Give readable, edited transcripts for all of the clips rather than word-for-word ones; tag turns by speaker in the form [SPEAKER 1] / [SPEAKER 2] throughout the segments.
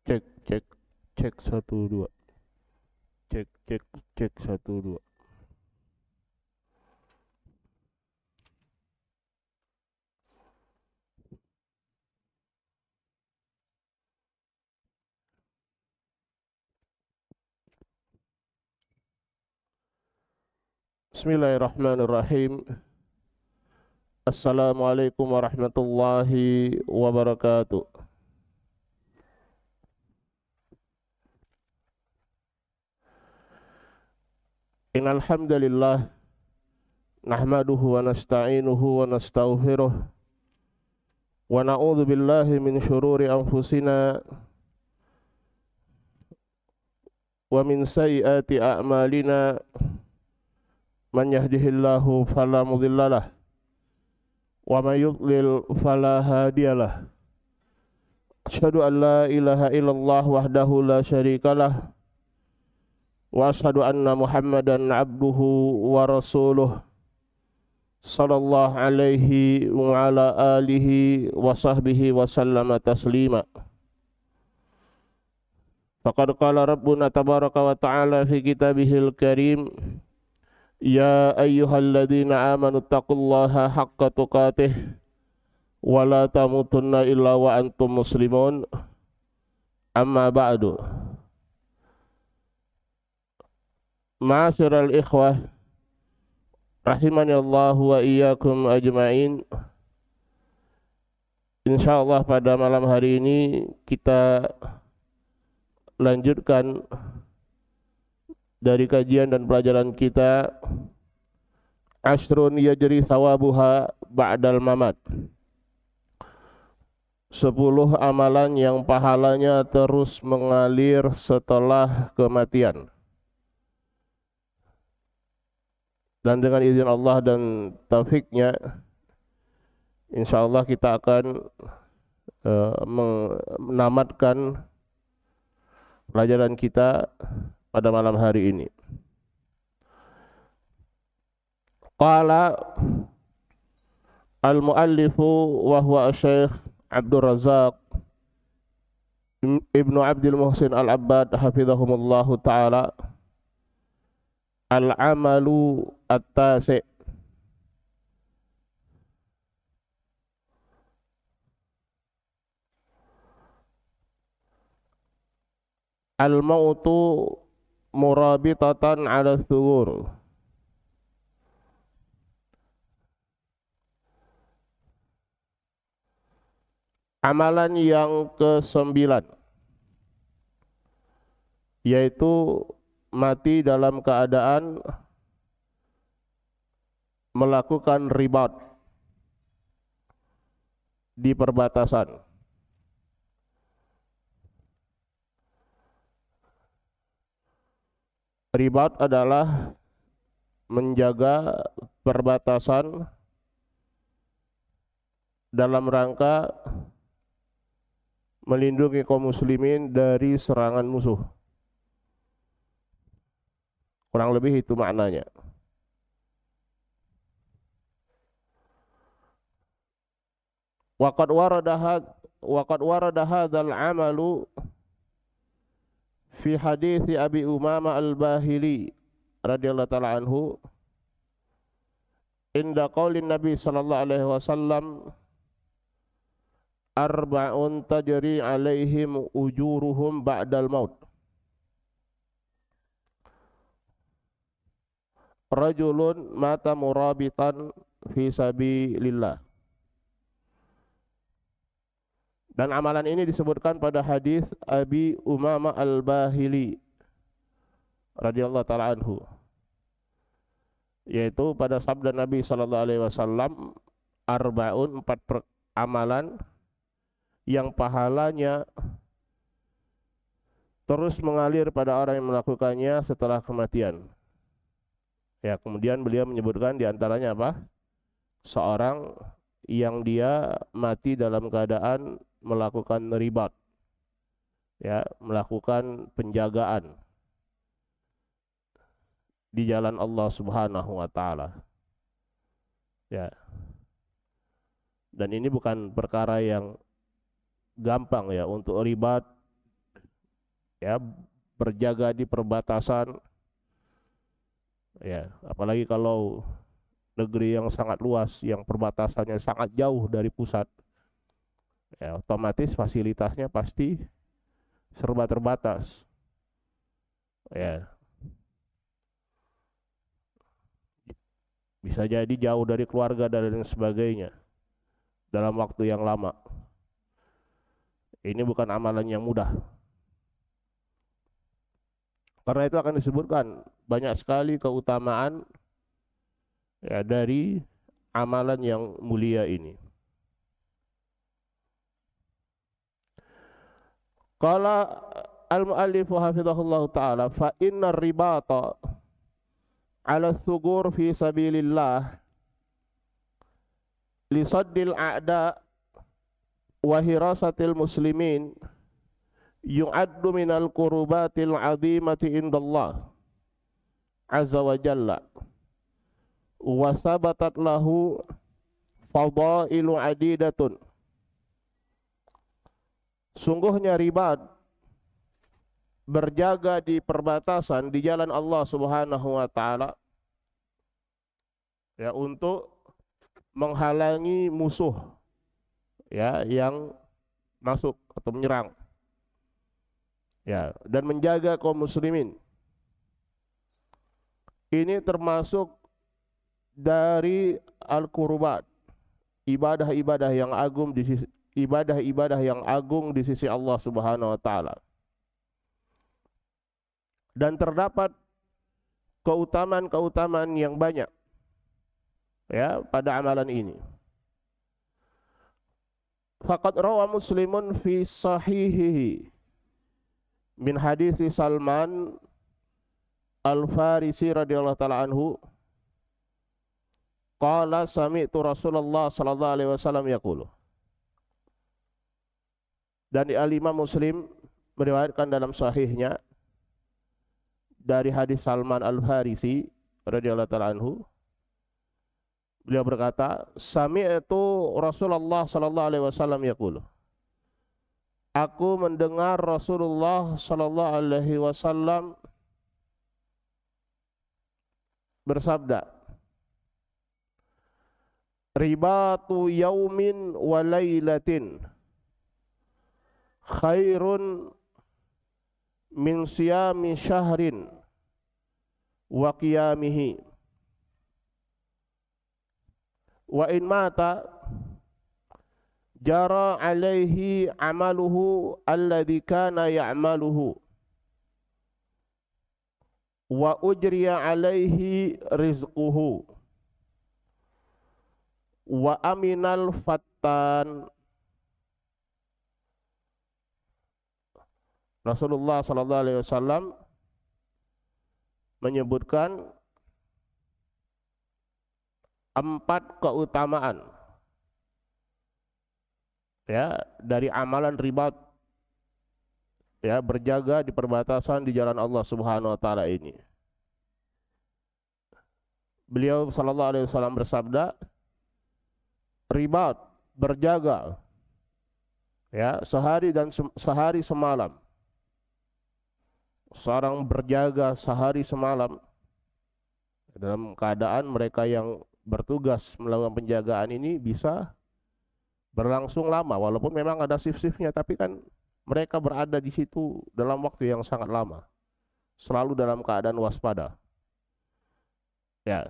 [SPEAKER 1] Cek, cek, cek satu dua. Cek, cek, cek satu dua. Bismillahirrahmanirrahim. Assalamualaikum warahmatullahi wabarakatuh. Innal hamdalillah nahmaduhu wa nasta'inuhu wa nastaghfiruh wa na'udzu billahi min syururi anfusina wa min sayyiati a'malina. Man yahdihillahu fala mudhillalah wa man yudlil fala hadiyalah. Asyhadu an la ilaha illallah wahdahu la syarikalah wa asyhadu anna Muhammadan abduhu wa rasuluh sallallahu alaihi wa ala alihi wa sahbihi wa sallama taslima. Faqad qala rabbuna tabaraka wa ta'ala fi kitabihil karim, ya ayyuhalladzina amanu taqullaha haqqa tuqatih wa la tamutunna illa wa antum muslimun. Amma ba'du. Ma'asyiral ikhwah rahimani Allah wa iyyakum ajma'in. Insyaallah pada malam hari ini kita lanjutkan dari kajian dan pelajaran kita Ashrun yajri sawabuha ba'dal mamat. 10 amalan yang pahalanya terus mengalir setelah kematian. Dan dengan izin Allah dan taufiknya, insyaallah kita akan menamatkan pelajaran kita pada malam hari ini. Qala al-muallifu wa huwa Syekh Abdul Razak Ibnu Abdul Muhsin Al-Abbad hafizahumullahu taala, al-amalu at-tasi'. Al-mautu murabitatan ala thugur. Amalan yang ke-9, yaitu mati dalam keadaan melakukan ribat di perbatasan. Ribat adalah menjaga perbatasan dalam rangka melindungi kaum muslimin dari serangan musuh. Kurang lebih itu maknanya. Waqad warada hadzal amalu fi hadits Abi Umamah Al-Bahili radhiyallahu ta'ala anhu inda qaulin Nabi sallallahu alaihi wasallam, arba'un tajri alaihim ujuruhum ba'dal maut. Rajulun mata murabitan fi sabilillah. Dan amalan ini disebutkan pada hadis Abi Umamah Al-Bahili radhiyallahu ta'ala anhu, yaitu pada sabda Nabi sallallahu alaihi wasallam, arba'un, 4 amalan yang pahalanya terus mengalir pada orang yang melakukannya setelah kematian. Ya, kemudian beliau menyebutkan diantaranya apa? Seorang yang dia mati dalam keadaan melakukan ribat, ya, melakukan penjagaan di jalan Allah Subhanahu wa taala. Ya. Dan ini bukan perkara yang gampang ya untuk ribat ya, berjaga di perbatasan, ya, apalagi kalau negeri yang sangat luas, yang perbatasannya sangat jauh dari pusat, ya, otomatis fasilitasnya pasti serba terbatas, ya, bisa jadi jauh dari keluarga dan lain sebagainya dalam waktu yang lama. Ini bukan amalan yang mudah. Karena itu akan disebutkan banyak sekali keutamaan, ya, dari amalan yang mulia ini. Qala al-muallif hafizahullah taala, fa inna ribata ala thugur fi sabilillah li saddil a'da wa hirasatil muslimin yu'addu minal qurubatil azimati indallah azza wa jalla wa sabatat lahu fadailu adidatun. Sungguhnya ribat, berjaga di perbatasan di jalan Allah Subhanahu wa taala, ya, untuk menghalangi musuh, ya, yang masuk atau menyerang, ya, dan menjaga kaum muslimin. Ini termasuk dari al-qurbat, ibadah-ibadah yang agung di sisi ibadah-ibadah yang agung di sisi Allah Subhanahu wa taala. Dan terdapat keutamaan-keutamaan yang banyak, ya, pada amalan ini. Faqad rawa Muslimun fi sahihihi min hadits Salman Al-Farisi radhiyallahu taala anhu qala sami'tu Rasulullah sallallahu alaihi wasallam yaqulu. Dan Al-Imam Muslim meriwayatkan dalam sahihnya dari hadis Salman Al-Farisi radhiyallahu taala anhu, beliau berkata, sami'tu Rasulullah sallallahu alaihi wasallam yaqulu. Aku mendengar Rasulullah sallallahu alaihi wasallam bersabda, ribatu yaumin wa lailatin khairun min siyami syahrin wa qiyamihi wa in mata jara alaihi amaluhu alladhi kana ya'maluhu wa ujriya alaihi rizquhu wa aminal fattan. Rasulullah sallallahu alaihi wasallam menyebutkan 4 keutamaan, ya, dari amalan ribat, ya, berjaga di perbatasan di jalan Allah Subhanahu wa taala ini. Beliau sallallahu alaihi wasallam bersabda, ribat, berjaga, ya, sehari semalam. Seorang berjaga sehari semalam dalam keadaan mereka yang bertugas melakukan penjagaan ini bisa berlangsung lama, walaupun memang ada shift-shiftnya, tapi kan mereka berada di situ dalam waktu yang sangat lama, selalu dalam keadaan waspada, ya,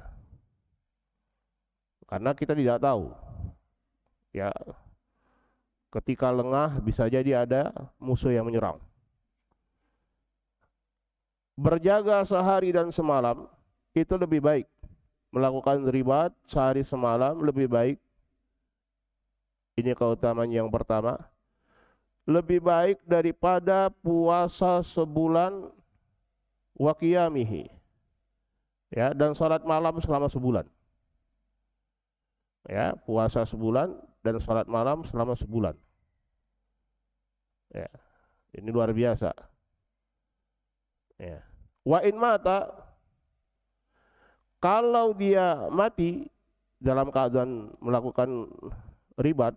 [SPEAKER 1] karena kita tidak tahu, ya, ketika lengah bisa jadi ada musuh yang menyerang. Berjaga sehari dan semalam itu lebih baik, melakukan ribat sehari semalam lebih baik. Ini keutamaan yang pertama, lebih baik daripada puasa sebulan wa qiyamihi, ya, dan salat malam selama sebulan, ya, puasa sebulan dan salat malam selama sebulan, ya, ini luar biasa, ya. Wa in mata, kalau dia mati dalam keadaan melakukan ribat,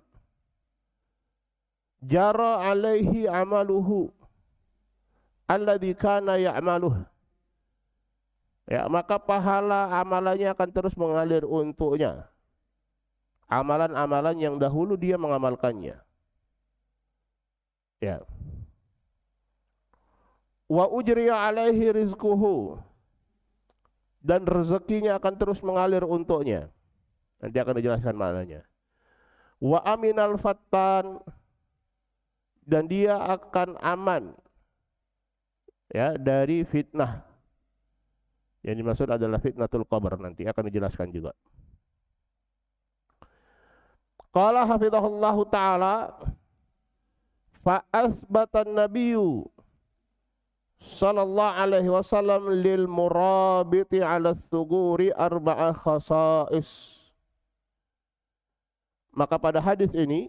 [SPEAKER 1] jara alaihi amaluhu, alladzi kana ya'maluh. Ya, maka pahala amalannya akan terus mengalir untuknya. Amalan-amalan yang dahulu dia mengamalkannya. Ya. Wa ujriya alaihi rizquhu, dan rezekinya akan terus mengalir untuknya. Nanti akan dijelaskan maknanya. Wa aminal fattan, dan dia akan aman ya dari fitnah. Yang dimaksud adalah fitnatul qabr, nanti akan dijelaskan juga. Qala hafizahullahu ta'ala, fa asbatan nabiyyu sallallahu alaihi wasallam lil murabiti ala thuguri arba'a khasa'is. Maka pada hadis ini,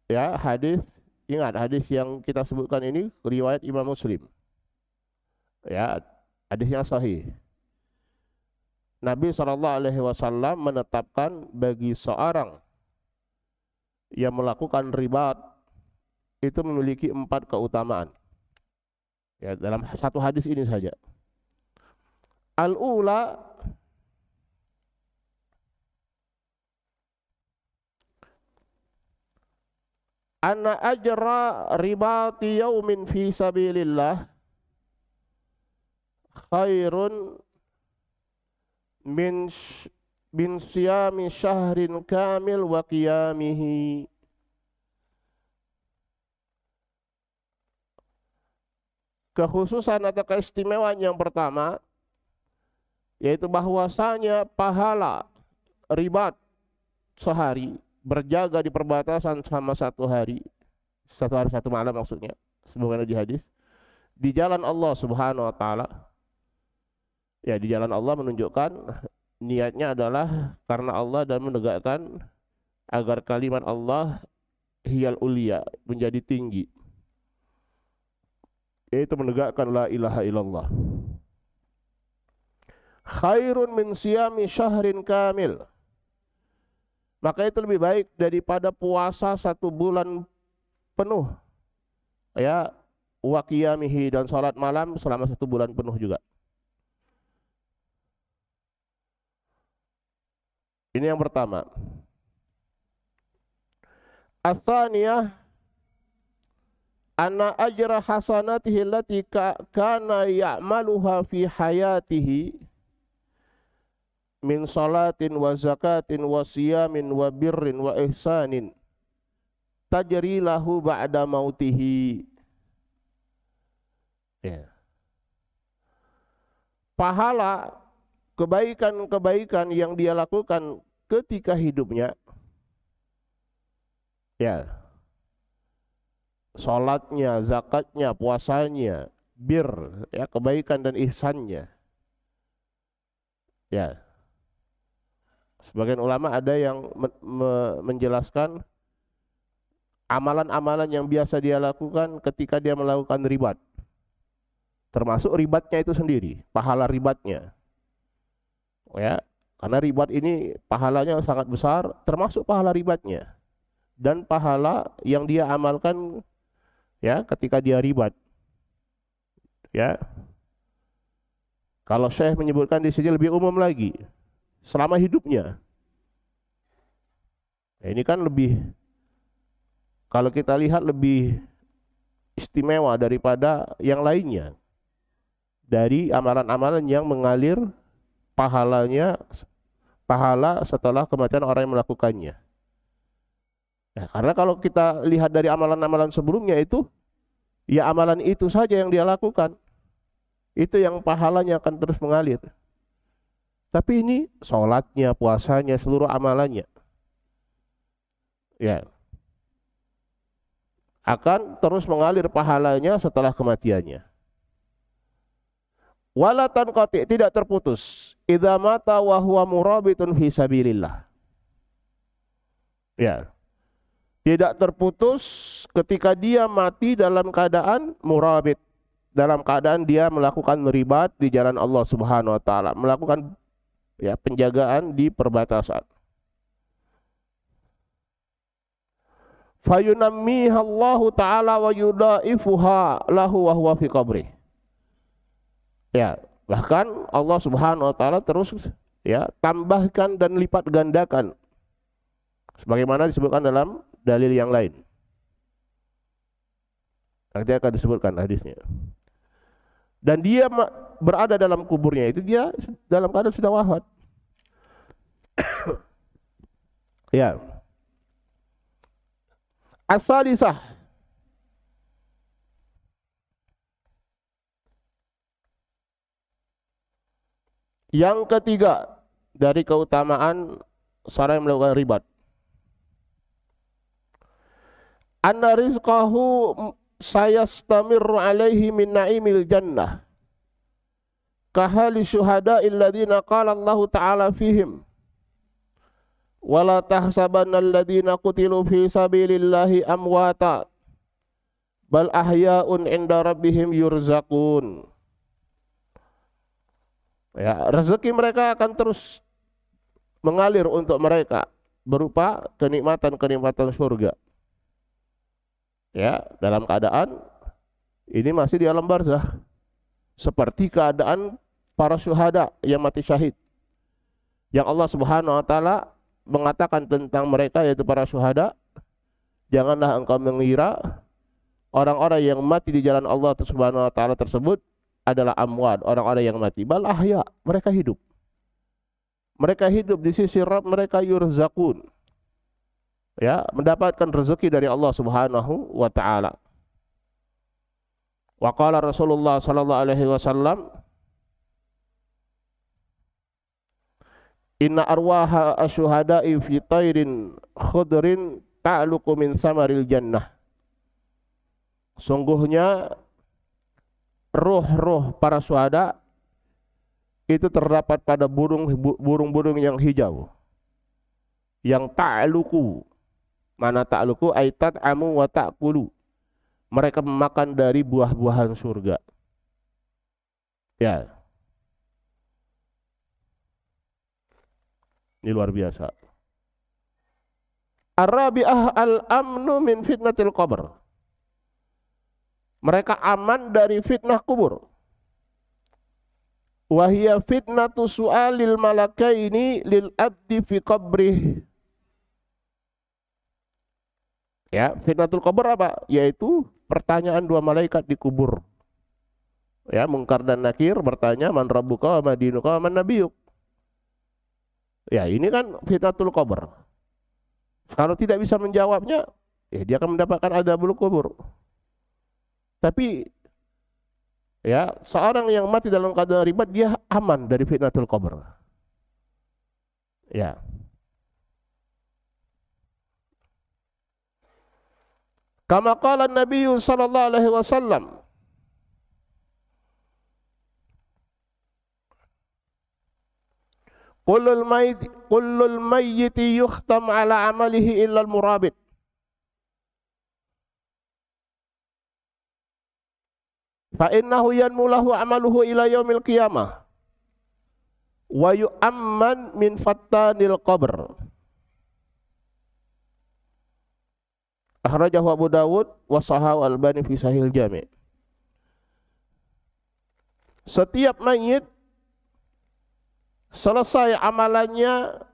[SPEAKER 1] ya hadis, ingat hadis yang kita sebutkan ini riwayat Imam Muslim. Ya, hadisnya sahih. Nabi SAW menetapkan bagi seorang yang melakukan ribat itu memiliki 4 keutamaan. Ya, dalam satu hadis ini saja. Al-ula, anna ajra ribati yaumin fi sabilillah khairun min siyami syahrin kamil wa qiyamihi. Kekhususan atau keistimewaan yang pertama, yaitu bahwasanya pahala ribat sehari, berjaga di perbatasan sama satu hari satu malam maksudnya, sebagaimana di hadis, di jalan Allah Subhanahu wa taala. Ya, di jalan Allah menunjukkan niatnya adalah karena Allah dan menegakkan agar kalimat Allah hiyal ulia, menjadi tinggi, yaitu menegakkan la ilaha illallah. Khairun min siyami syahrin kamil, maka itu lebih baik daripada puasa 1 bulan penuh. Ya, wa qiyamihi, dan salat malam selama 1 bulan penuh juga. Ini yang pertama. As-tsaniyah, anna ajra hasanatihi allati kana ya'maluha fi hayatihi min salatin wa zakatin wa siyamin wa birrin wa ihsanin tajri lahu ba'da mautihi. Ya. Pahala kebaikan-kebaikan yang dia lakukan ketika hidupnya, ya, salatnya, zakatnya, puasanya, bir, ya, kebaikan dan ihsannya. Ya. Sebagian ulama ada yang menjelaskan amalan-amalan yang biasa dia lakukan ketika dia melakukan ribat, termasuk ribatnya itu sendiri, pahala ribatnya. Ya, karena ribat ini pahalanya sangat besar, termasuk pahala ribatnya dan pahala yang dia amalkan ya ketika dia ribat. Ya. Kalau Syekh menyebutkan di sini lebih umum lagi, selama hidupnya. Ya, ini kan lebih, kalau kita lihat lebih istimewa daripada yang lainnya. Dari amalan-amalan yang mengalir pahala setelah kematian orang yang melakukannya. Ya, karena kalau kita lihat dari amalan-amalan sebelumnya itu, ya amalan itu saja yang dia lakukan, itu yang pahalanya akan terus mengalir. Tapi ini sholatnya, puasanya, seluruh amalannya, ya, akan terus mengalir pahalanya setelah kematiannya. Wala tanqati, tidak terputus, idza mata wa huwa murabitun fi sabilillah. Ya. Tidak terputus ketika dia mati dalam keadaan murabit, dalam keadaan dia melakukan ribat di jalan Allah Subhanahu wa taala, melakukan ya penjagaan di perbatasan. fayunammiha Allahu ta'ala wa yudaifuha lahu wa huwa fi qabri. Ya, bahkan Allah Subhanahu wa taala terus ya tambahkan dan lipat gandakan sebagaimana disebutkan dalam dalil yang lain. Nanti akan disebutkan hadisnya. Dan dia berada dalam kuburnya itu dia dalam keadaan sudah wafat. Ya. As-salisah, yang ketiga dari keutamaan seorang yang melakukan ribat, anna rizqahu sayastamirru alaihi min na'imil jannah kahali syuhada'i alladhina qala Allah ta'ala fihim wala tahsabanna alladhina qutilu fi sabilillahi amwata bal ahya'un 'inda rabbihim yurzaqun. Ya, rezeki mereka akan terus mengalir untuk mereka berupa kenikmatan-kenikmatan surga. Ya, dalam keadaan ini masih di alam barzah, seperti keadaan para syuhada yang mati syahid, yang Allah Subhanahu wa taala mengatakan tentang mereka yaitu para syuhada, janganlah engkau mengira orang-orang yang mati di jalan Allah Subhanahu wa taala tersebut adalah amwat, orang-orang yang mati. Bal ahya, mereka hidup. Mereka hidup di sisi Rabb mereka, yurzaqun. Ya, mendapatkan rezeki dari Allah Subhanahu wa taala. Wa qala Rasulullah sallallahu alaihi wasallam, inna arwaha asyuhada'i fi tairin khudrin ta'luqu min samaril jannah. Sungguhnya ruh-ruh para syuhada itu terdapat pada burung-burung yang hijau, yang ta'luqu. Mana ta'luqu ay tat'amu wa ta'kulu. Mereka memakan dari buah-buahan surga. Ya. Ini luar biasa. Ar-rabi'ah al-amnu min fitnatil qabr. Mereka aman dari fitnah kubur. Wahia fitnatu su'alil malakaini lil abdi fi qabrih. Ya, fitnatul qabr apa? Yaitu pertanyaan dua malaikat di kubur. Ya, Munkar dan Nakir bertanya, man rabbuka wa madinuka wa man nabiyuk. Ya, ini kan fitnatul qabr. Kalau tidak bisa menjawabnya, ya dia akan mendapatkan adzabul kubur. Tapi ya, seorang yang mati dalam keadaan ribat dia aman dari fitnatul qabr. Ya. Kama qala Nabi sallallahu alaihi wasallam, kullul mayyiti yukhtam ala amalihi illa al-murabit. Fa innahu yanmu lahu amaluhu ila yaumil qiyamah wa yu'amman min fattanil qabr. Akhrajahu Abu Dawud wa sahahu Al-Albani fi Sahih Jami'. Setiap mayit selesai amalannya,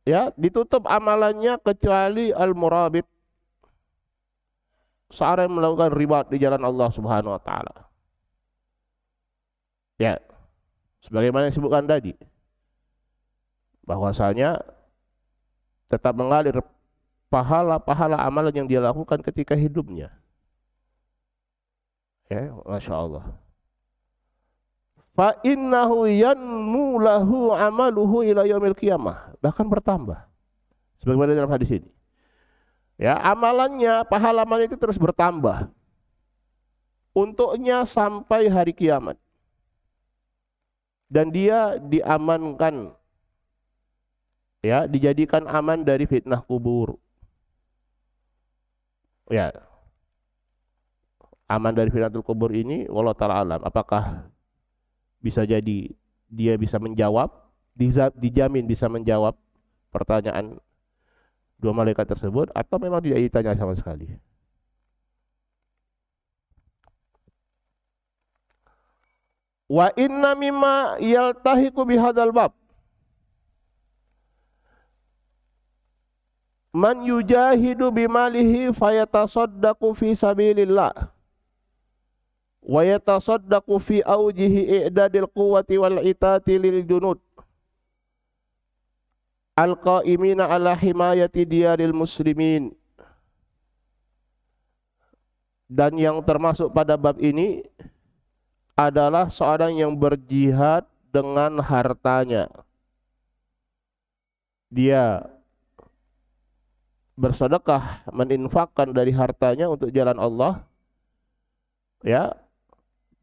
[SPEAKER 1] ya, ditutup amalannya kecuali al-murabit, seorang yang melakukan ribat di jalan Allah Subhanahu wa taala. Ya, sebagaimana disebutkan tadi, bahwasanya tetap mengalir pahala-pahala amalan yang dia lakukan ketika hidupnya. Ya, Masya Allah. Fa innahu yanmu lahu amaluhu ila yaumil qiyamah, bahkan bertambah. Sebagaimana dalam hadis ini. Ya, amalannya, pahala amalan itu terus bertambah untuknya sampai hari kiamat. Dan dia diamankan, ya, dijadikan aman dari fitnah kubur. Ya, aman dari fitnatul kubur ini wallahu ta'ala alam. Apakah bisa jadi dia bisa menjawab, dijamin bisa menjawab pertanyaan dua malaikat tersebut atau memang tidak ditanya sama sekali. Wa inna mimma yaltahiqu bihadzal bab man yujahidu bimalihi fayatasaddaqu fi sabilillah wa yatasaddaqu fi awjihi i'dadil quwwati wal itati lil junud al-qa'imina ala himayati diyaril muslimin. Dan yang termasuk pada bab ini adalah seorang yang berjihad dengan hartanya. Dia bersedekah, meninfakkan dari hartanya untuk jalan Allah. Ya,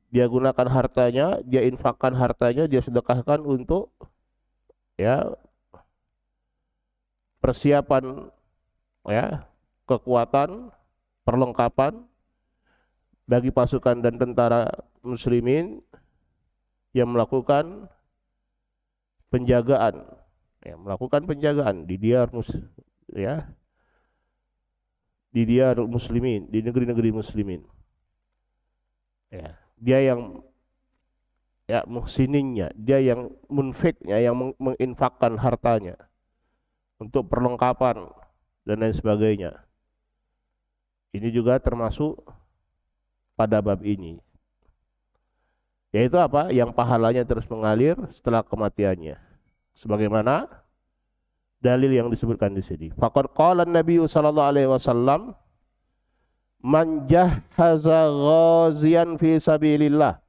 [SPEAKER 1] dia gunakan hartanya, dia infakkan hartanya, dia sedekahkan untuk ya persiapan ya kekuatan, perlengkapan bagi pasukan dan tentara muslimin yang melakukan penjagaan, di diyar di diyar muslimin, di negeri-negeri muslimin. Ya, dia yang muhsininnya, dia yang munfiknya, yang menginfakkan hartanya untuk perlengkapan dan lain sebagainya. Ini juga termasuk pada bab ini. Yaitu apa? Yang pahalanya terus mengalir setelah kematiannya. Sebagaimana dalil yang disebutkan di sini. Faqad qala an-nabiy sallallahu alaihi wasallam man jahhaza ghaziyan fi sabilillah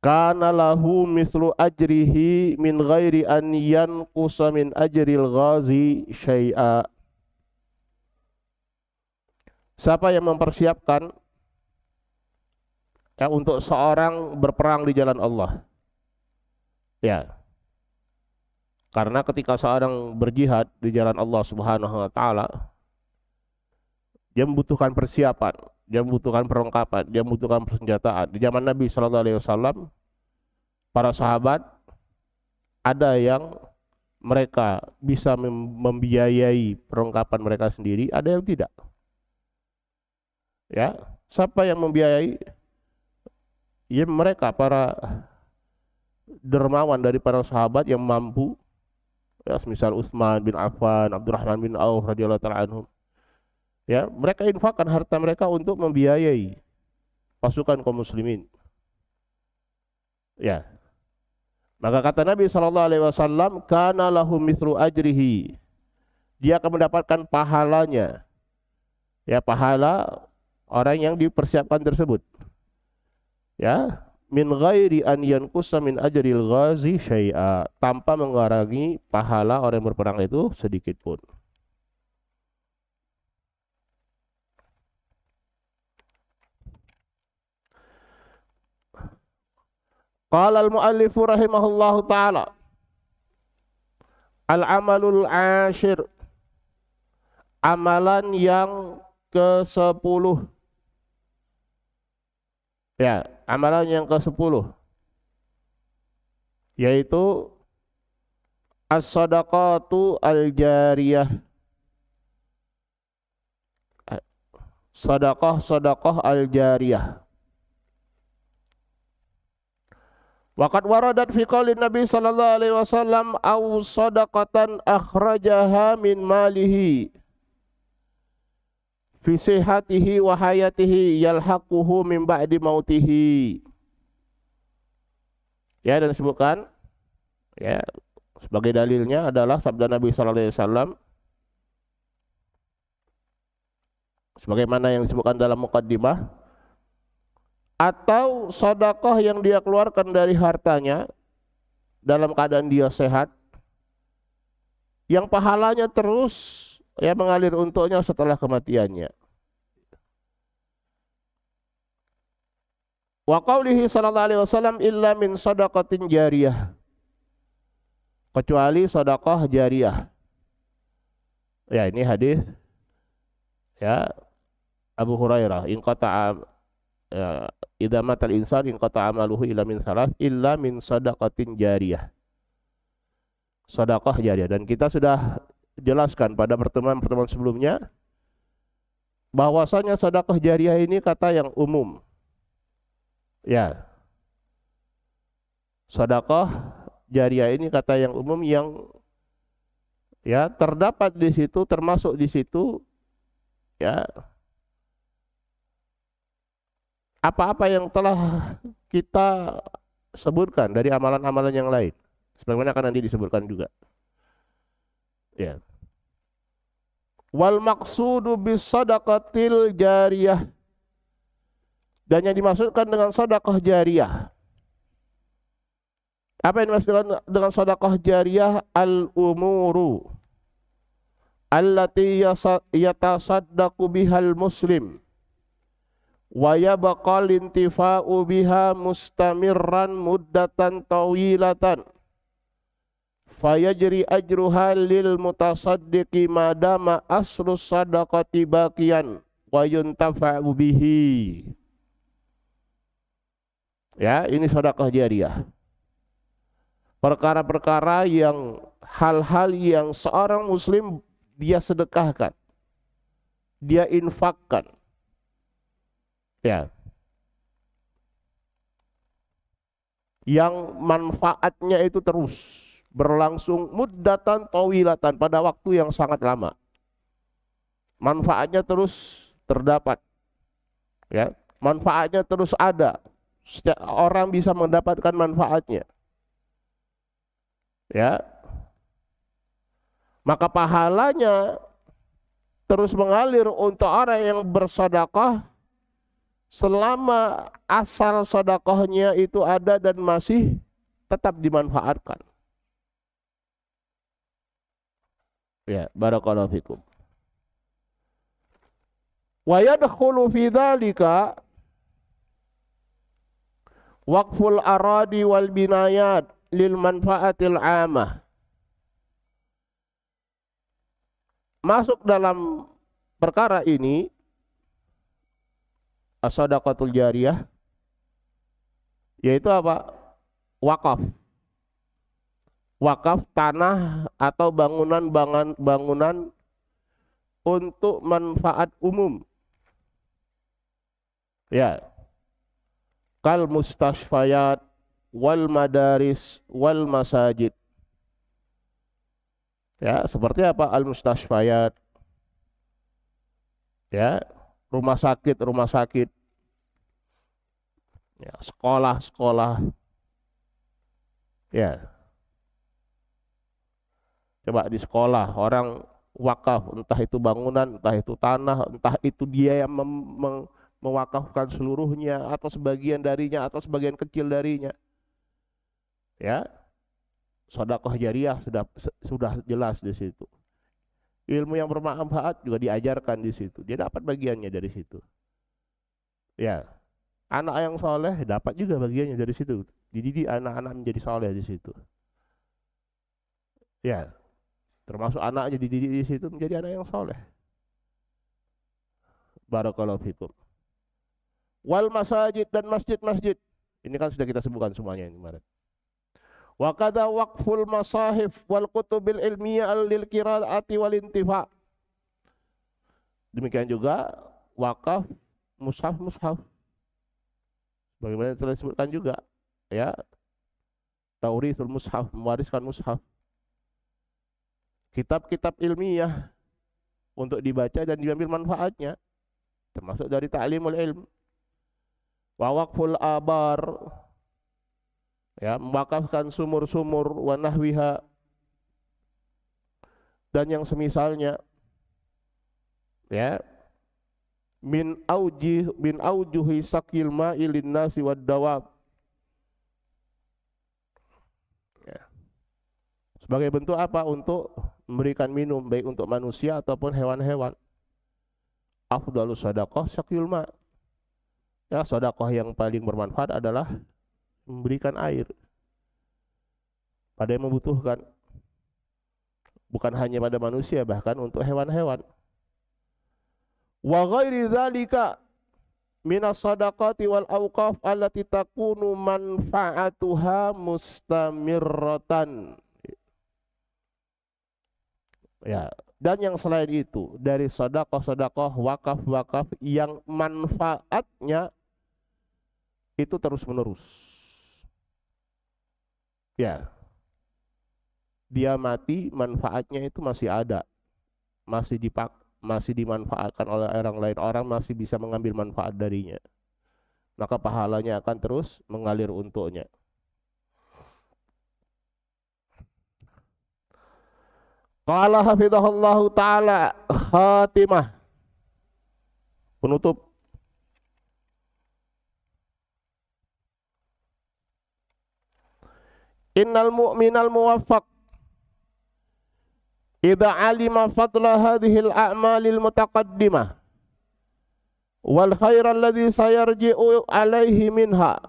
[SPEAKER 1] kana lahu mislu ajrihi min ghairi an yanqusa min ajril ghazi syai'a. Siapa yang mempersiapkan untuk seorang berperang di jalan Allah. Ya. Karena ketika seorang berjihad di jalan Allah Subhanahu wa taala, dia membutuhkan persiapan, dia membutuhkan perlengkapan, dia membutuhkan persenjataan. Di zaman Nabi sallallahu alaihi wasallam, para sahabat ada yang mereka bisa membiayai perlengkapan mereka sendiri, ada yang tidak. Ya, siapa yang membiayai? Ya mereka para dermawan dari para sahabat yang mampu, ya misal Utsman bin Affan, Abdurrahman bin Auf radhiyallahu ta'ala anhum. Ya, mereka infakkan harta mereka untuk membiayai pasukan kaum muslimin. Ya. Maka kata Nabi sallallahu alaihi wasallam, kana lahu mithlu ajrihi. Dia akan mendapatkan pahalanya. Ya, pahala orang yang dipersiapkan tersebut. Ya, min ghairi an yanqusa min ajril ghazi syai'a, tanpa mengurangi pahala orang yang berperang itu sedikit pun. Qala al-muallif rahimahullahu taala al-amalul ashir, amalan yang ke-10. Ya, amalan yang ke-10 yaitu as-shadaqatu al-jariyah. Sedekah al-jariyah. Waqad waradat fi qaulin Nabi sallallahu alaihi wasallam aw shadaqatan akhrajaha min malihi fi sihhatihi wa hayatihi yalhaquhu min ba'di mautihi. Ya, dan disebutkan ya sebagai dalilnya adalah sabda Nabi sallallahu alaihi wasallam sebagaimana yang disebutkan dalam muqaddimah, atau sedekah yang dia keluarkan dari hartanya dalam keadaan dia sehat, yang pahalanya terus ya mengalir untuknya setelah kematiannya. Wa qaulihi sallallahu alaihi wasallam illa min shadaqatin jariyah, kecuali sedekah jariyah. Ya, ini hadis ya Abu Hurairah, in qata'a ya, idza matal insan in qata'a amaluhu illa min salas illa min shadaqatin jariyah. Sedekah jariyah, dan kita sudah jelaskan pada pertemuan-pertemuan sebelumnya bahwasanya sedekah jariah ini kata yang umum. Ya, sedekah jariah ini kata yang umum yang ya terdapat di situ, termasuk di situ ya apa-apa yang telah kita sebutkan dari amalan-amalan yang lain. Sebagaimana akan nanti disebutkan juga. Ya. Wal maqsudu bis sadaqatil jariyah. Dan yang dimaksudkan dengan sedekah jariyah. Apa yang dimaksudkan dengan sedekah jariyah? Al-umuru allati yatasaddaqu bihal muslim wa yabqal intifa'u biha mustamirran muddatan tawilatan fayajri ajruha lil mutasaddiqi madama aslu sadaqati baqiyan wa yuntafa'u bihi. Ya, ini sedekah jariyah. Perkara-perkara yang hal-hal yang seorang muslim dia sedekahkan, dia infakkan, ya, yang manfaatnya itu terus berlangsung muddatan tawilatan pada waktu yang sangat lama. Manfaatnya terus terdapat, ya, manfaatnya terus ada. Setiap orang bisa mendapatkan manfaatnya, ya. Maka pahalanya terus mengalir untuk orang yang bersedekah selama asal sedekahnya itu ada dan masih tetap dimanfaatkan. Ya, barakallahu fikum. Wa yadkhulu fi dzalika waqful aradi wal binayat lil manfaatil 'amah. Masuk dalam perkara ini as-sadaqatul jariyah, yaitu apa? Wakaf. Wakaf tanah atau bangunan untuk manfaat umum. Ya. Kal mustashfayat wal madaris wal masajid. Ya, seperti apa? Al mustashfayat. Ya, rumah sakit. Ya, sekolah. Ya. Coba di sekolah orang wakaf, entah itu bangunan, entah itu tanah, entah itu dia yang mewakafkan seluruhnya atau sebagian darinya atau sebagian kecil darinya. Ya. Sedekah jariyah sudah jelas di situ. Ilmu yang bermanfaat juga diajarkan di situ. Dia dapat bagiannya dari situ. Ya, anak yang soleh dapat juga bagiannya dari situ. Dididik anak-anak menjadi soleh di situ. Ya, termasuk anaknya dididik di situ menjadi anak yang soleh. Barakallahu fikum. Wal masajid dan masjid-masjid. Ini kan sudah kita sebutkan semuanya ini kemarin. Wa kadza waqful masahif wal kutubil ilmiyah lil qiraati wal intifa. Demikian juga wakaf mushaf. Bagaimana telah disebutkan juga, ya. Taurithul mushaf, mewariskan mushaf. Kitab-kitab ilmiah untuk dibaca dan diambil manfaatnya, termasuk dari ta'limul ilm. Wa waqful abar, ya, mewakafkan sumur-sumur wa nahwiha dan yang semisalnya, ya, min aujuhi sakil ma'ilin nasi wad dawab, ya. Sebagai bentuk apa? Untuk memberikan minum baik untuk manusia ataupun hewan-hewan. Afdalus sadaqah sakil ma', ya, sedekah yang paling bermanfaat adalah memberikan air pada yang membutuhkan, bukan hanya pada manusia, bahkan untuk hewan-hewan. Wa ghairi dzalika minas sadaqati wal awqaf allati takunu manfaatuha mustamirratan. Ya, dan yang selain itu dari sedekah-sedekah, wakaf-wakaf yang manfaatnya itu terus-menerus. Ya, dia mati manfaatnya itu masih ada, masih dimanfaatkan oleh orang lain, orang masih bisa mengambil manfaat darinya. Maka pahalanya akan terus mengalir untuknya. Qala hafizahullahu taala khatimah, penutup. Innal mu'minal muwaffaq idza alima fadla hadhil a'malil mutaqaddimah wal khairal ladzi sayarji'u alaihi minha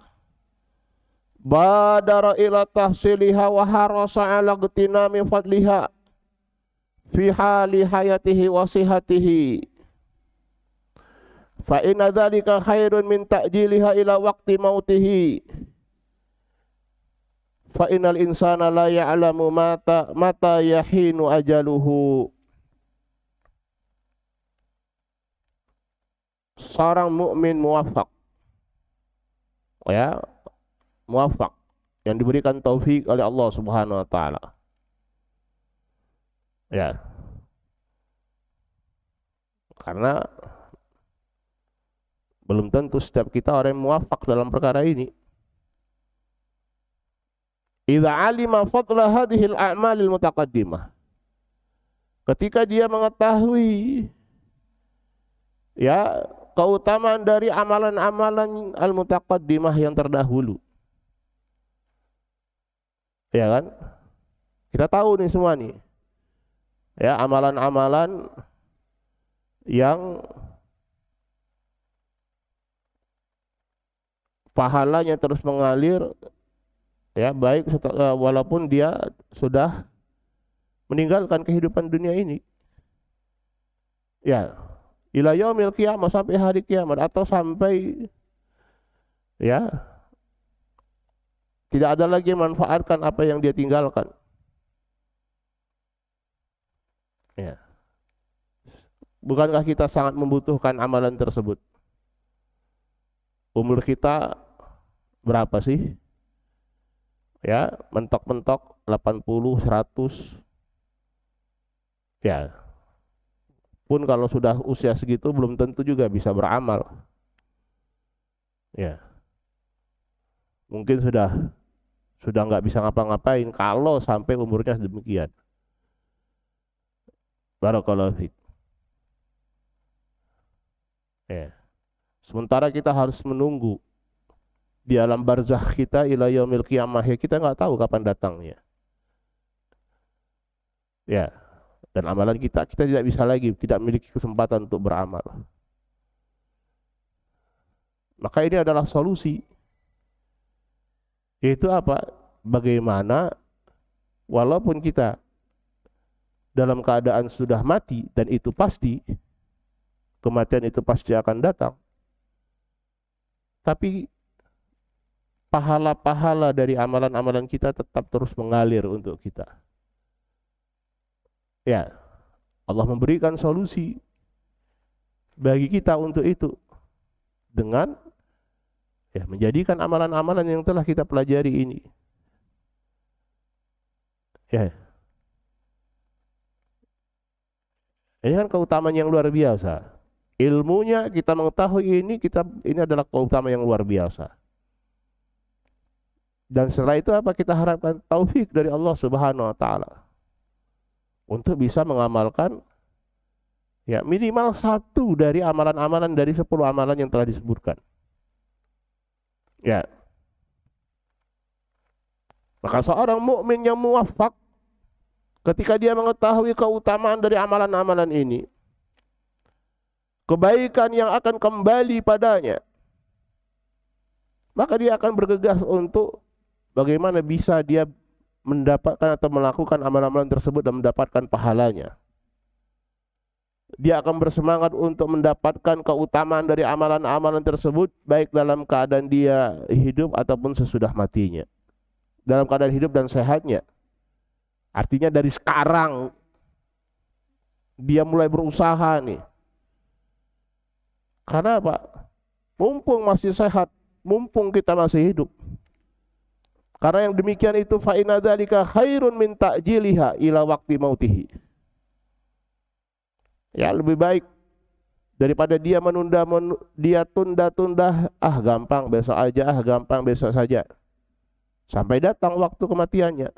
[SPEAKER 1] badara ila tahsiliha wa harasa ala gtinami fadliha fi hali hayatihi wa sihatihi fa inna dzalika khairun min ta'jiliha ila waqti mautihi fa innal insana la ya'lamu mata yahinu ajaluhu. Seorang mukmin muwafaq, ya, muwafaq yang diberikan taufik oleh Allah Subhanahu wa taala. Ya. Karena belum tentu setiap kita orang yang muwafaq dalam perkara ini. Idza alima fadla hadhil a'malil mutaqaddimah. Ketika dia mengetahui ya keutamaan dari amalan-amalan al-mutaqaddimah yang terdahulu. Ya kan? Kita tahu nih semua nih. Ya, amalan-amalan yang pahalanya terus mengalir, ya, baik walaupun dia sudah meninggalkan kehidupan dunia ini. Ya, ila yaumil qiyamah, sampai hari kiamat, atau sampai ya tidak ada lagi yang manfaatkan apa yang dia tinggalkan. Ya. Bukankah kita sangat membutuhkan amalan tersebut? Umur kita berapa sih? Ya, mentok-mentok 80, 100. Ya. Pun kalau sudah usia segitu belum tentu juga bisa beramal. Ya. Mungkin sudah nggak bisa ngapa-ngapain kalau sampai umurnya demikian. Barakallahu fiik. Ya. Sementara kita harus menunggu di alam barzakh kita ila yaumil qiyamah, kita nggak tahu kapan datangnya. Ya. Dan amalan kita tidak bisa lagi, tidak memiliki kesempatan untuk beramal. Maka ini adalah solusi. Yaitu apa? Bagaimana walaupun kita dalam keadaan sudah mati, dan itu pasti, kematian itu pasti akan datang, tapi pahala-pahala dari amalan-amalan kita tetap terus mengalir untuk kita. Ya, Allah memberikan solusi bagi kita untuk itu dengan ya menjadikan amalan-amalan yang telah kita pelajari ini. Ya. Ini kan keutamaan yang luar biasa. Ilmunya kita mengetahui ini adalah keutamaan yang luar biasa. Dan setelah itu apa kita harapkan? Taufik dari Allah Subhanahu wa taala untuk bisa mengamalkan ya minimal satu dari amalan-amalan dari 10 amalan yang telah disebutkan. Ya. Maka seorang mukmin yang muwaffaq ketika dia mengetahui keutamaan dari amalan-amalan ini, kebaikan yang akan kembali padanya, maka dia akan bergegas untuk bagaimana bisa dia mendapatkan atau melakukan amalan-amalan tersebut dan mendapatkan pahalanya. Dia akan bersemangat untuk mendapatkan keutamaan dari amalan-amalan tersebut, baik dalam keadaan dia hidup ataupun sesudah matinya. Dalam keadaan hidup dan sehatnya. Artinya dari sekarang Dia mulai berusaha nih. Karena apa? Mumpung masih sehat, mumpung kita masih hidup. Karena yang demikian itu fa inna dzalika khairun min ta'jiliha ila waqti mautihi. Ya, lebih baik daripada dia dia tunda-tunda, gampang besok aja, gampang besok saja. Sampai datang waktu kematiannya.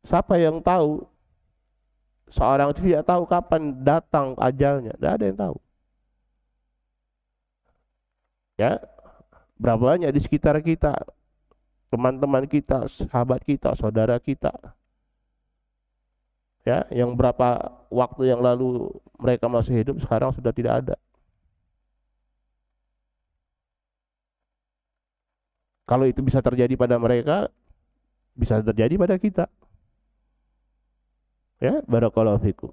[SPEAKER 1] Siapa yang tahu? Seorang itu tidak tahu kapan datang ajalnya, tidak ada yang tahu. Ya, berapa banyak di sekitar kita, teman-teman kita, sahabat kita, saudara kita, ya, yang berapa waktu yang lalu mereka masih hidup, sekarang sudah tidak ada. Kalau itu bisa terjadi pada mereka, bisa terjadi pada kita. Ya, barakallahu fikum.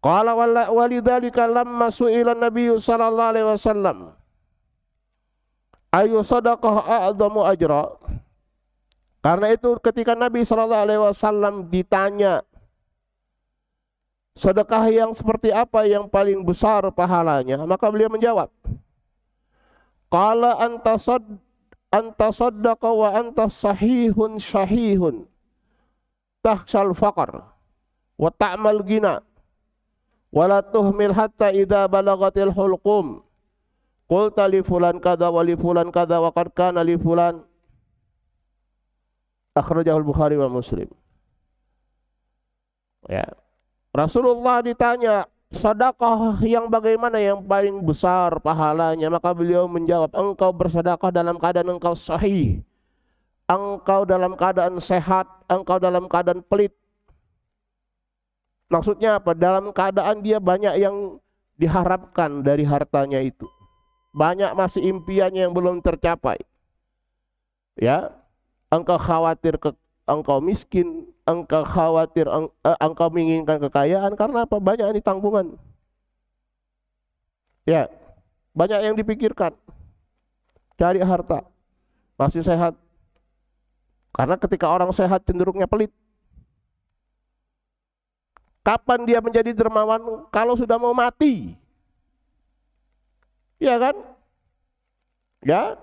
[SPEAKER 1] Qala walidzalika lamma su'ila Nabi sallallahu alaihi wasallam ayu sadaqah a'dhamu ajra. Karena itu ketika Nabi sallallahu alaihi wasallam ditanya sedekah yang seperti apa yang paling besar pahalanya, maka beliau menjawab, qala anta saddaqa wa anta sahihun syahihun takhshal faqr wa ta'mal gina wala tuhmil hatta idza balagatil hulqum qulta li fulan kadza wa li fulan kadza wa qad kana li fulan. Akhrajahul Bukhari wa Muslim. Ya. Rasulullah ditanya sedekah yang bagaimana yang paling besar pahalanya, maka beliau menjawab, engkau bersedekah dalam keadaan engkau sahih, engkau dalam keadaan sehat, engkau dalam keadaan pelit. Maksudnya apa? Dalam keadaan dia banyak yang diharapkan dari hartanya itu. Banyak masih impiannya yang belum tercapai. Ya, engkau khawatir engkau miskin, engkau khawatir engkau menginginkan kekayaan karena apa? Banyak ini tanggungan. Ya, banyak yang dipikirkan. Cari harta, masih sehat. Karena ketika orang sehat cenderungnya pelit. Kapan dia menjadi dermawan? Kalau sudah mau mati. Ya kan? Ya.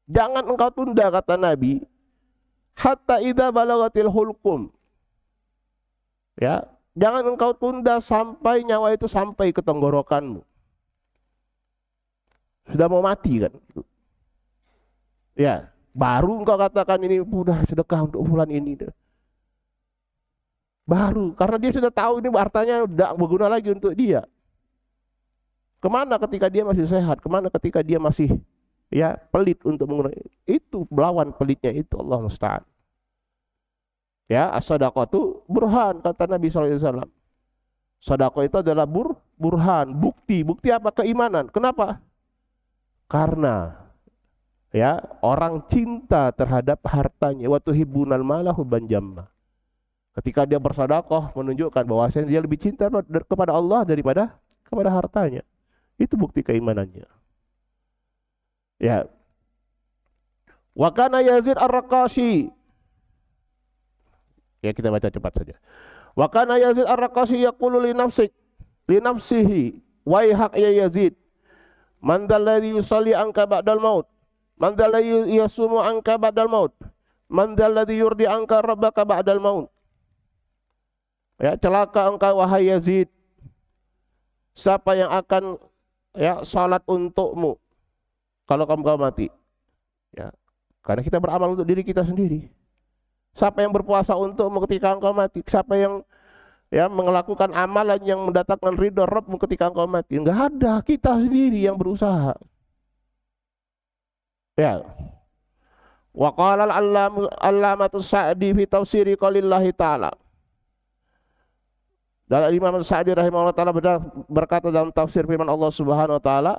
[SPEAKER 1] Jangan engkau tunda, kata Nabi. Hatta idza balagatil hulqum. Ya, jangan engkau tunda sampai nyawa itu sampai ke tenggorokanmu. Sudah mau mati kan? Ya, baru engkau katakan ini sudah sedekah untuk bulan ini. Baru, karena dia sudah tahu ini hartanya tidak berguna lagi untuk dia. Kemana ketika dia masih sehat? Kemana ketika dia masih pelit untuk menggunakan itu, melawan pelitnya itu, Allah musta'an. Ya, as-sadaqatu burhan, kata Nabi SAW. Sedekah itu adalah burhan, bukti. Bukti apa? Keimanan. Kenapa? Karena orang cinta terhadap hartanya. Wa tuhibbunal mala hubban jamma. Ketika dia bersedekah menunjukkan bahwasanya dia lebih cinta kepada Allah daripada kepada hartanya. Itu bukti keimanannya. Ya. Wa kana Yazid Ar-Raqashi. Ya, kita baca cepat saja. Wa kana Yazid Ar-Raqashi yaqulu li nafsihi waihak ya Yazid, man dzalladzi yusalli anka ba'dal maut, man dzalladzi yasumu anka ba'dal maut, man dzalladzi yurdi anka rabbaka ba'dal maut. Ya, celaka engkau wahai Yazid. Siapa yang akan salat untukmu kalau kamu mati? Ya, karena kita beramal untuk diri kita sendiri. Siapa yang berpuasa untukmu ketika engkau mati? Siapa yang melakukan amalan yang mendatangkan ridho Rabbmu ketika engkau mati? Enggak ada, kita sendiri yang berusaha. Ya. Wa qala al-allamatu Sa'di fi tafsiri qaulillahi ta'ala. Dan Imam Sa'di rahimahullah ta'ala berkata dalam tafsir firman Allah Subhanahu wa taala,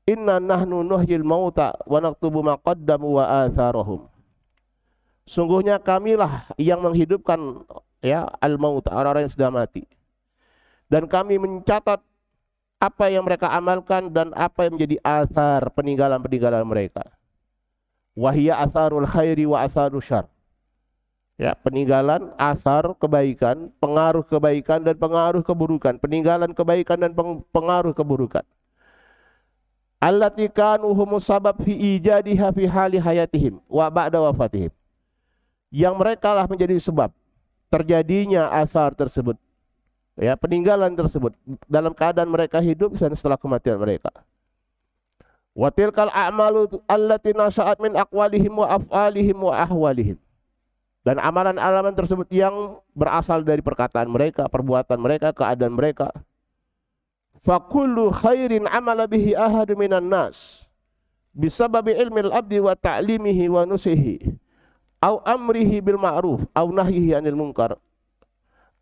[SPEAKER 1] "Inna nahnu nuhyil mauta wa naktubu ma qaddamu wa atharahum." Sungguhnya kamilah yang menghidupkan al-maut, orang-orang yang sudah mati. Dan kami mencatat apa yang mereka amalkan dan apa yang menjadi athar, peninggalan-peninggalan mereka. Wa hiya atharul khairi wa atharul syarr. Ya, peninggalan asar kebaikan, pengaruh kebaikan dan pengaruh keburukan, peninggalan kebaikan dan pengaruh keburukan. Allati kanu humus sabab fi ijadiha fi hali hayatihim wa ba'da wafatihim. Yang mereka lah menjadi sebab terjadinya asar tersebut, ya, peninggalan tersebut dalam keadaan mereka hidup dan setelah kematian mereka. Wa tilkal a'malu allati nasa'at min aqwalihim wa af'alihim wa ahwalihim. Dan amalan-amalan tersebut yang berasal dari perkataan mereka, perbuatan mereka, keadaan mereka. Fakullu khairin amala bihi ahadu minan nas bisababi ilmil abdi wa ta'limihi wa nusihi au amrihi bil ma'ruf au nahyihi anil munkar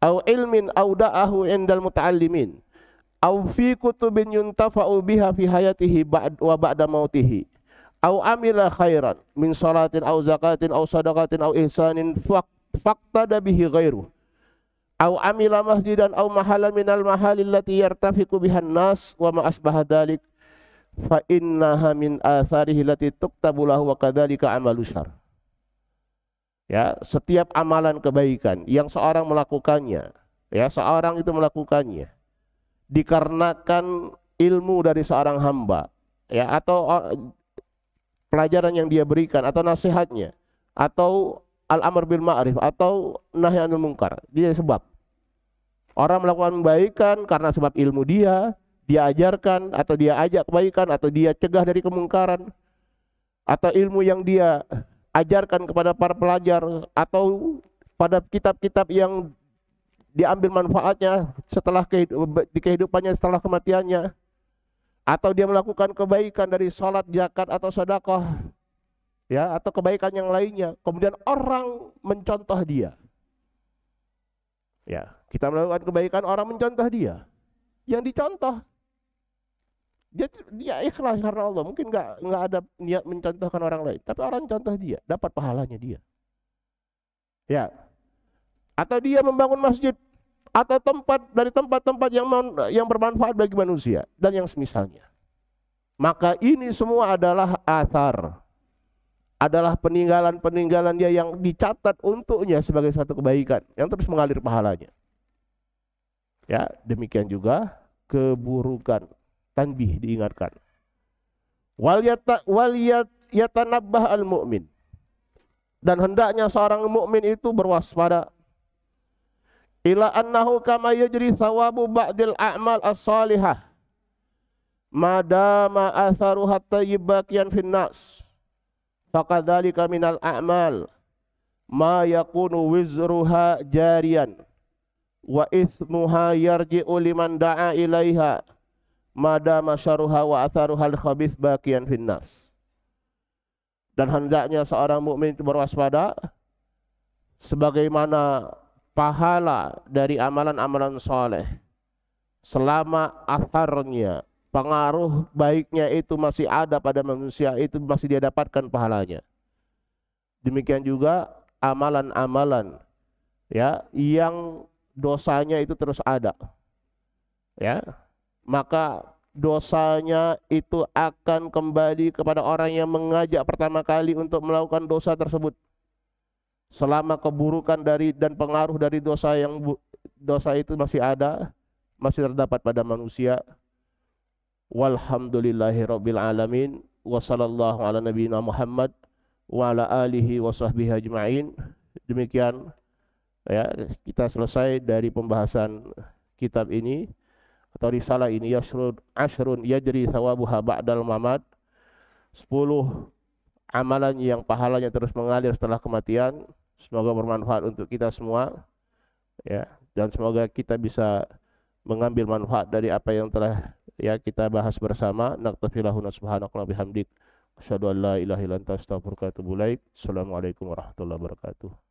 [SPEAKER 1] au ilmin au da'ahu indal muta'allimin au fi kutubin yuntafa'u biha fi hayatihi wa ba'da mautihi au amila khairan min salatin au zakatin au sadaqatin au ihsanin faqtada bihi ghairuh au amila masjidan au mahalan minal mahalil lati yartafiqu bihan nas wa ma asbaha dzalik fa innaha min atharihi lati tuktabu lahu wa kadzalika amalu syarr. Ya, setiap amalan kebaikan yang seorang melakukannya, ya, seorang itu melakukannya dikarenakan ilmu dari seorang hamba, ya, atau pelajaran yang dia berikan atau nasihatnya atau al-amr bil ma'ruf atau nahy anil munkar. Dia sebab orang melakukan kebaikan karena sebab ilmu dia ajarkan atau dia ajak kebaikan atau dia cegah dari kemungkaran atau ilmu yang dia ajarkan kepada para pelajar atau pada kitab-kitab yang diambil manfaatnya setelah di kehidupannya setelah kematiannya, atau dia melakukan kebaikan dari sholat, zakat atau sedekah, ya, atau kebaikan yang lainnya, kemudian orang mencontoh dia. Ya, kita melakukan kebaikan, orang mencontoh dia. Yang dicontoh dia ikhlas karena Allah, mungkin nggak ada niat mencontohkan orang lain, tapi orang contoh dia, dapat pahalanya dia. Ya, atau dia membangun masjid atau tempat-tempat yang bermanfaat bagi manusia dan yang semisalnya. Maka ini semua adalah athar, adalah peninggalan dia yang dicatat untuknya sebagai suatu kebaikan yang terus mengalir pahalanya. Ya, demikian juga keburukan, tanbih, diingatkan. Wal yatanabbah al mu'min, dan hendaknya seorang mukmin itu berwaspada ila annahu kama yajri thawabu ba'dil a'mal as-salihah madama atharuha tayyib baqiyan fin nas faqadzalika minal a'mal ma yakunu wizruha jariyan wa ithmuha yarji'u liman da'a ilaiha madama syarruha wa atharuha al-khabith baqiyan fin nas. Dan hendaknya seorang mukmin itu berwaspada sebagaimana pahala dari amalan-amalan soleh selama atharnya, pengaruh baiknya itu masih ada pada manusia, itu masih dia dapatkan pahalanya. Demikian juga amalan-amalan, ya, yang dosanya itu terus ada, ya, maka dosanya itu akan kembali kepada orang yang mengajak pertama kali untuk melakukan dosa tersebut. Selama keburukan dan pengaruh dari dosa itu masih ada, masih terdapat pada manusia. Walhamdulillahirabbil alamin wa sallallahu ala nabiyina Muhammad wa ala alihi wa sahbihi ajma'in. Demikian, ya, kita selesai dari pembahasan kitab ini atau risalah ini, ashrun yajri thawabuha ba'dal mamat, 10 amalan yang pahalanya terus mengalir setelah kematian. Semoga bermanfaat untuk kita semua, ya, dan semoga kita bisa mengambil manfaat dari apa yang telah, ya, kita bahas bersama. Naqtafillahu subhanakallahumma bihamdik asyhadu an la ilaha illa anta astaghfiruka wa atubu ilaik. Assalamualaikum warahmatullahi wabarakatuh.